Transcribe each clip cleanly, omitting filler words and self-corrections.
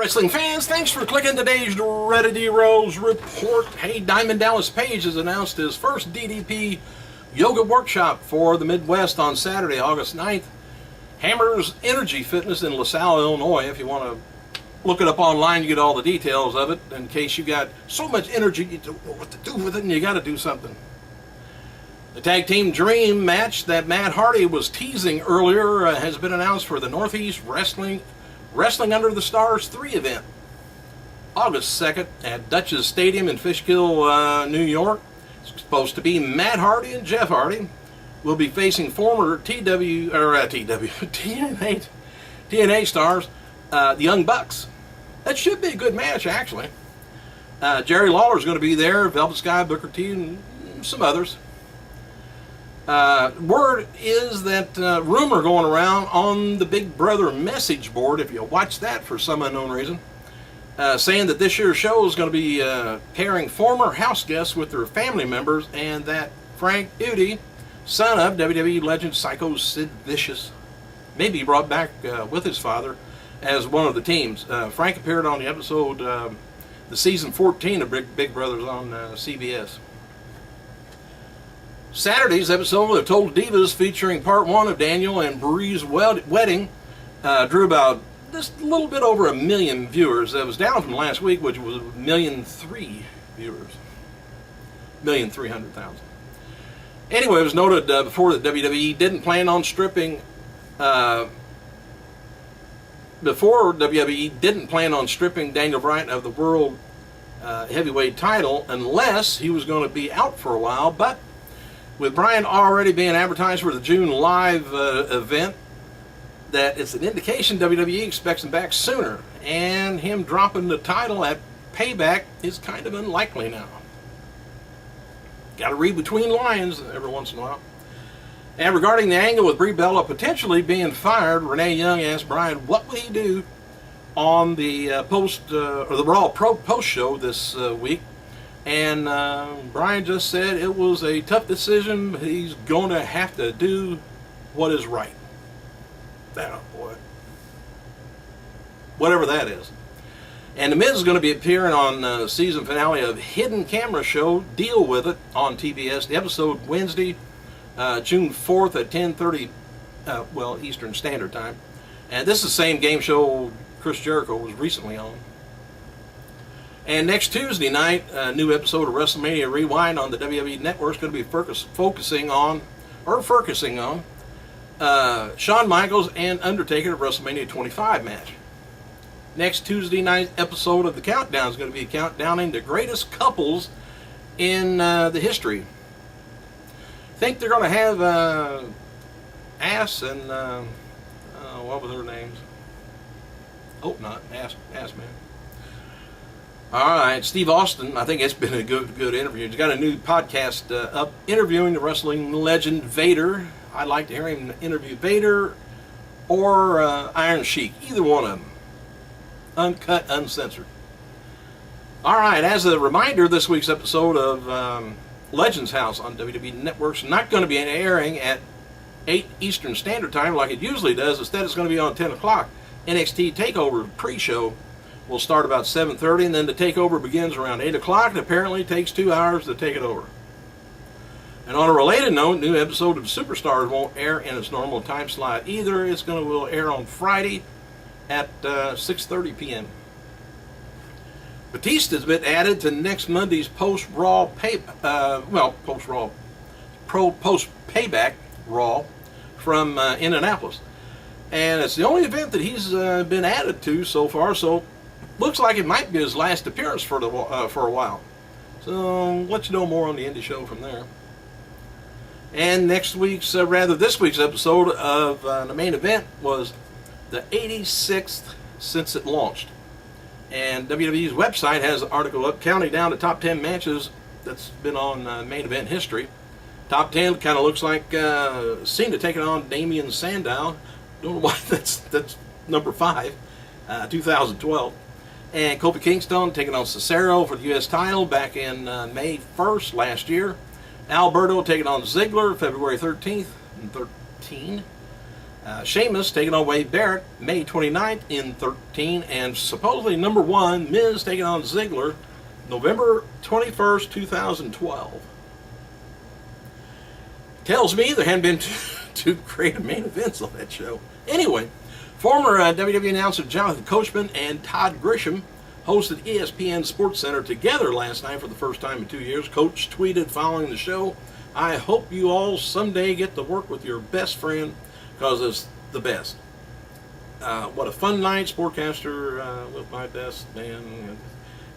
Wrestling fans, thanks for clicking today's Reddit Rose report. Hey, Diamond Dallas Page has announced his first DDP yoga workshop for the Midwest on Saturday, August 9th. Hammers Energy Fitness in LaSalle, Illinois. If you want to look it up online, you get all the details of it. In case you got so much energy, you don't know what to do with it, and you got to do something. The Tag Team Dream match that Matt Hardy was teasing earlier has been announced for the Northeast Wrestling Under the Stars 3 event. August 2nd at Dutchess Stadium in Fishkill, New York. It's supposed to be Matt Hardy and Jeff Hardy. Will be facing former TNA stars, the Young Bucks. That should be a good match, actually. Jerry Lawler's going to be there, Velvet Sky, Booker T, and some others. Word is that rumor going around on the Big Brother message board, if you watch that for some unknown reason, saying that this year's show is going to be pairing former house guests with their family members, and that Frank Duty, son of WWE legend Psycho Sid Vicious, may be brought back with his father as one of the teams. Frank appeared on the episode, the season 14 of Big Brothers on CBS. Saturday's episode of Total Divas, featuring part 1 of Daniel and Brie's wedding, drew about just a little bit over 1 million viewers. That was down from last week, which was 1,000,003 viewers. 1,300,000. Anyway, it was noted before that WWE didn't plan on stripping Daniel Bryan of the World Heavyweight title unless he was going to be out for a while. But with Bryan already being advertised for the June live event, that it's an indication WWE expects him back sooner, and him dropping the title at Payback is kind of unlikely now. Got to read between lines every once in a while. And regarding the angle with Brie Bella potentially being fired, Renee Young asked Bryan what would he do on the the Raw post show this week, and Bryan just said it was a tough decision. He's going to have to do what is right. That boy, whatever that is. And The Miz is going to be appearing on the season finale of Hidden Camera Show, Deal With It, on TBS. The episode Wednesday, June 4th at 10:30, Eastern Standard Time. And this is the same game show Chris Jericho was recently on. And next Tuesday night, a new episode of WrestleMania Rewind on the WWE Network is going to be focusing on Shawn Michaels and Undertaker at WrestleMania 25 match. Next Tuesday night episode of The Countdown is going to be counting the greatest couples in the history. Think they're going to have Ass and what were their names? Hope not. Ass Man. All right, Steve Austin. I think it's been a good interview. He's got a new podcast up interviewing the wrestling legend Vader. I'd like to hear him interview Vader or Iron Sheik. Either one of them. Uncut, uncensored. All right, as a reminder, this week's episode of Legends House on WWE Network's not going to be airing at 8 Eastern Standard Time like it usually does. Instead, it's going to be on 10 o'clock. NXT TakeOver pre-show will start about 7:30, and then the TakeOver begins around 8 o'clock, and apparently it takes 2 hours to take it over. And on a related note, new episode of Superstars won't air in its normal time slot either. Will air on Friday at 6:30 p.m. Batista's been added to next Monday's post payback Raw from Indianapolis, and it's the only event that he's been added to so far. So looks like it might be his last appearance for a while. So I'll let you know more on the indie show from there. And this week's episode of the main event was the 86th since it launched. And WWE's website has an article up counting down the top 10 matches that's been on main event history. Top 10 kind of looks like Cena taking on Damian Sandow. Don't know why that's number 5, 2012. And Kofi Kingston taking on Cesaro for the U.S. title back in May 1st last year. Alberto taking on Ziggler February 13th and 13. Sheamus taking on Wade Barrett May 29th in 13, and supposedly number 1, Miz taking on Ziggler November 21st, 2012. Tells me there hadn't been two great main events on that show. Anyway, former WWE announcer Jonathan Coachman and Todd Grisham hosted ESPN SportsCenter together last night for the first time in 2 years. Coach tweeted following the show, "I hope you all someday get to work with your best friend because it's the best. What a fun night, sportcaster with my best man." And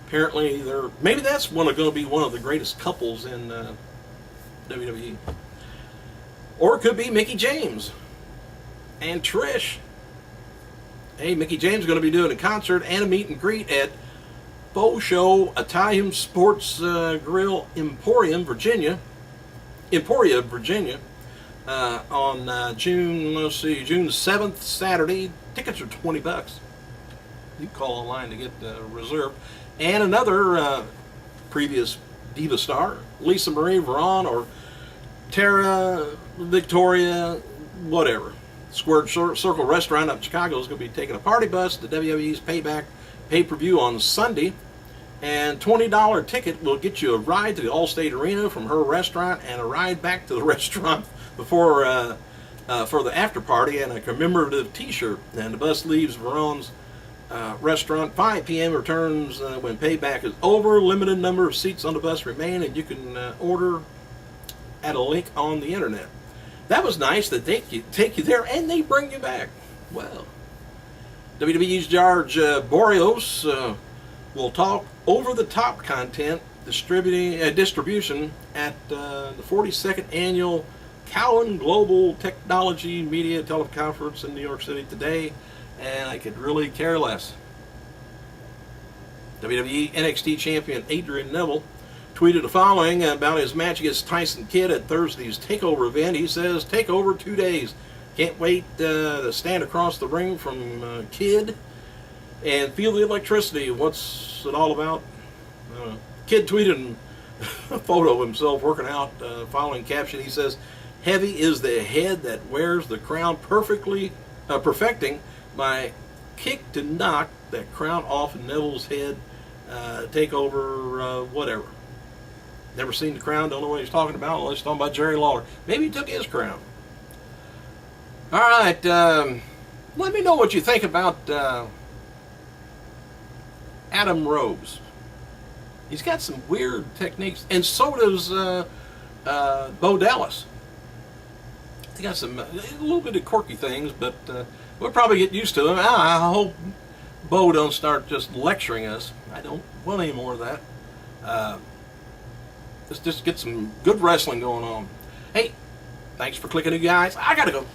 apparently, maybe that's going to be one of the greatest couples in WWE. Or it could be Mickie James and Trish. Hey, Mickie James is going to be doing a concert and a meet and greet at Bo Show Italian Sports Grill Emporia, Virginia, on June 7th, Saturday. Tickets are $20. You can call online to get reserved. And another previous Diva star, Lisa Marie Varon or Tara Victoria, whatever. Squared Circle Restaurant up in Chicago is going to be taking a party bus to WWE's Payback pay-per-view on Sunday. And $20 ticket will get you a ride to the Allstate Arena from her restaurant and a ride back to the restaurant before for the after party and a commemorative T-shirt. And the bus leaves Veron's restaurant 5 p.m. returns when Payback is over. Limited number of seats on the bus remain, and you can order at a link on the internet. That was nice that they take you there and they bring you back. Well, WWE's George Barrios will talk over-the-top content distribution at the 42nd annual Cowen Global Technology Media Teleconference in New York City today, and I could really care less. WWE NXT champion Adrian Neville tweeted the following about his match against Tyson Kidd at Thursday's TakeOver event. He says, "TakeOver 2 days. Can't wait to stand across the ring from Kidd and feel the electricity. What's it all about?" Kidd tweeted a photo of himself working out. Following caption, he says, "Heavy is the head that wears the crown, perfecting my kick to knock that crown off Neville's head. TakeOver, whatever." Never seen the crown, don't know what he's talking about, unless he's talking about Jerry Lawler. Maybe he took his crown. All right, let me know what you think about Adam Rose. He's got some weird techniques, and so does Bo Dallas. He got some a little bit of quirky things, but we'll probably get used to them. I hope Bo don't start just lecturing us. I don't want any more of that. Let's just get some good wrestling going on. Hey, thanks for clicking, you guys. I gotta go.